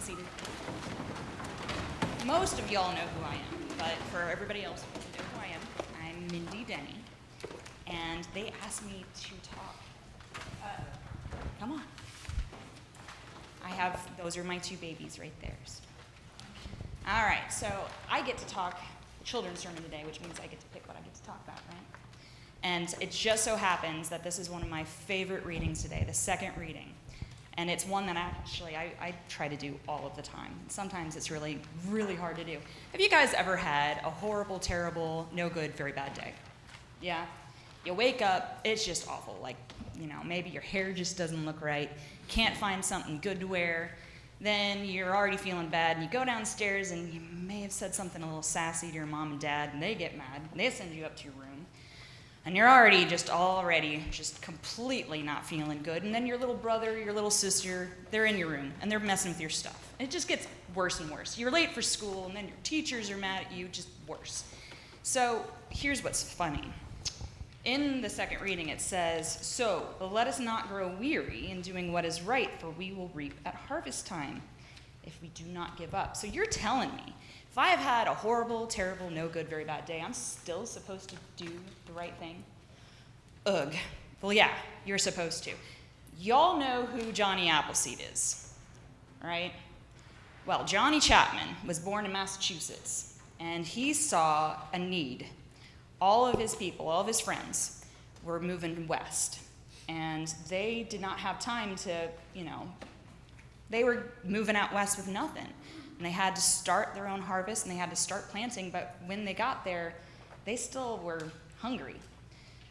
seated. Most of y'all know who I am, but for everybody else who doesn't know who I am, I'm Mindy Denny, and they asked me to talk. Come on. Those are my two babies right there. All right, so I get to talk children's sermon today, which means I get to pick what I get to talk about, right? And it just so happens that this is one of my favorite readings today, the second reading. And it's one that I try to do all of the time. Sometimes it's really, really hard to do. Have you guys ever had a horrible, terrible, no good, very bad day? Yeah? You wake up, it's just awful. Like, maybe your hair just doesn't look right, can't find something good to wear, then you're already feeling bad, and you go downstairs, and you may have said something a little sassy to your mom and dad, and they get mad, and they send you up to your room, and you're already just completely not feeling good, and then your little brother, your little sister, they're in your room, and they're messing with your stuff. It just gets worse and worse. You're late for school, and then your teachers are mad at you, just worse. So here's what's funny. In the second reading, it says, "So let us not grow weary in doing what is right, for we will reap at harvest time if we do not give up." So you're telling me, if I have had a horrible, terrible, no good, very bad day, I'm still supposed to do the right thing? Ugh. Well, yeah, you're supposed to. Y'all know who Johnny Appleseed is, right? Well, Johnny Chapman was born in Massachusetts, and he saw a need. All of his people, all of his friends, were moving west, and they did not have time to, they were moving out west with nothing, and they had to start their own harvest, and they had to start planting, but when they got there, they still were hungry.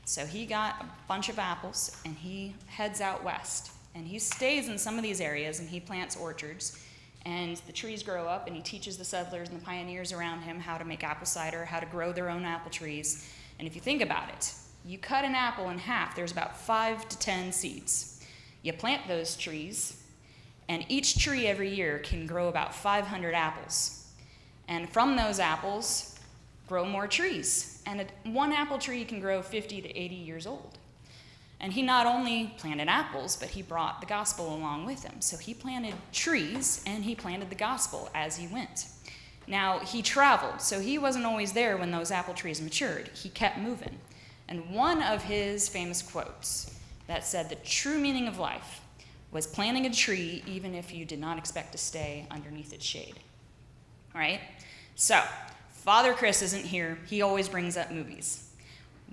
So he got a bunch of apples, and he heads out west, and he stays in some of these areas, and he plants orchards, and the trees grow up, and he teaches the settlers and the pioneers around him how to make apple cider, how to grow their own apple trees. And if you think about it, you cut an apple in half, there's about 5 to 10 seeds. You plant those trees, and each tree every year can grow about 500 apples. And from those apples, grow more trees. And one apple tree can grow 50 to 80 years old. And he not only planted apples, but he brought the gospel along with him. So he planted trees, and he planted the gospel as he went. Now, he traveled, so he wasn't always there when those apple trees matured. He kept moving. And one of his famous quotes that said the true meaning of life was planting a tree even if you did not expect to stay underneath its shade. All right? So, Father Chris isn't here. He always brings up movies.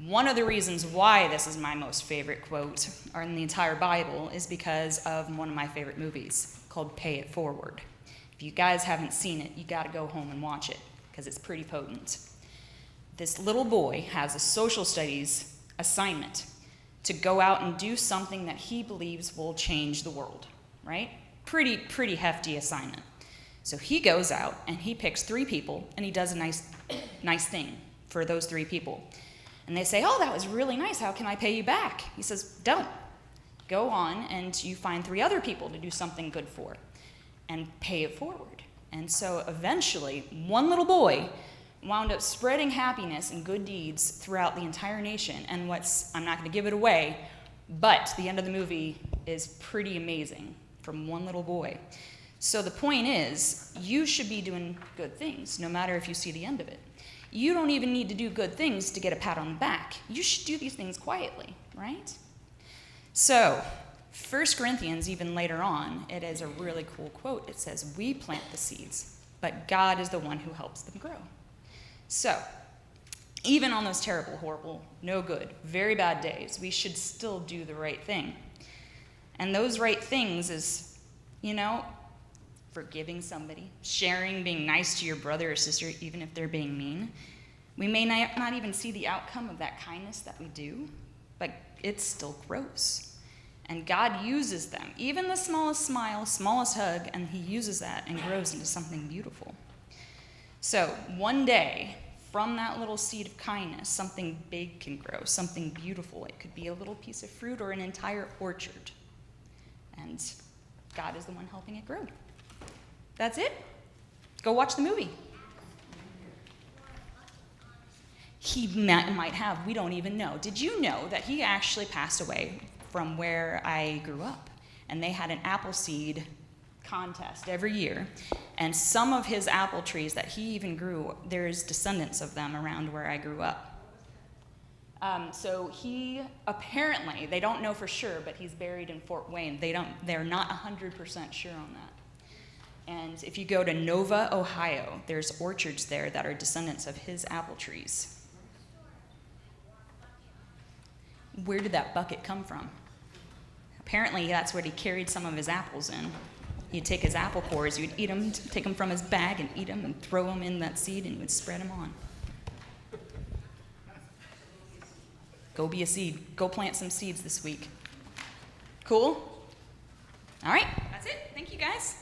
One of the reasons why this is my most favorite quote in the entire Bible is because of one of my favorite movies called Pay It Forward. If you guys haven't seen it, you got to go home and watch it because it's pretty potent. This little boy has a social studies assignment to go out and do something that he believes will change the world, right? Pretty hefty assignment. So he goes out and he picks 3 people and he does a nice thing for those 3 people. And they say, "Oh, that was really nice. How can I pay you back?" He says, "Don't. Go on and you find 3 other people to do something good for and pay it forward." And so eventually, one little boy wound up spreading happiness and good deeds throughout the entire nation. And I'm not going to give it away, but the end of the movie is pretty amazing from one little boy. So the point is, you should be doing good things, no matter if you see the end of it. You don't even need to do good things to get a pat on the back. You should do these things quietly, right? So, 1 Corinthians, even later on, it is a really cool quote. It says, "We plant the seeds, but God is the one who helps them grow." So, even on those terrible, horrible, no good, very bad days, we should still do the right thing. And those right things is, forgiving somebody, sharing, being nice to your brother or sister, even if they're being mean. We may not even see the outcome of that kindness that we do, but it still grows. And God uses them, even the smallest smile, smallest hug, and he uses that and grows into something beautiful. So one day, from that little seed of kindness, something big can grow, something beautiful. It could be a little piece of fruit or an entire orchard. And God is the one helping it grow. That's it. Go watch the movie. He might have. We don't even know. Did you know that he actually passed away from where I grew up? And they had an apple seed contest every year, and some of his apple trees that he even grew, there's descendants of them around where I grew up. So he, apparently, they don't know for sure, but he's buried in Fort Wayne. They're not 100% sure on that. And if you go to Nova, Ohio, there's orchards there that are descendants of his apple trees. Where did that bucket come from? Apparently, that's where he carried some of his apples in. He'd take his apple cores, you'd eat them, take them from his bag and eat them and throw them in that seed and he would spread them on. Go be a seed. Go plant some seeds this week. Cool? All right, that's it. Thank you, guys.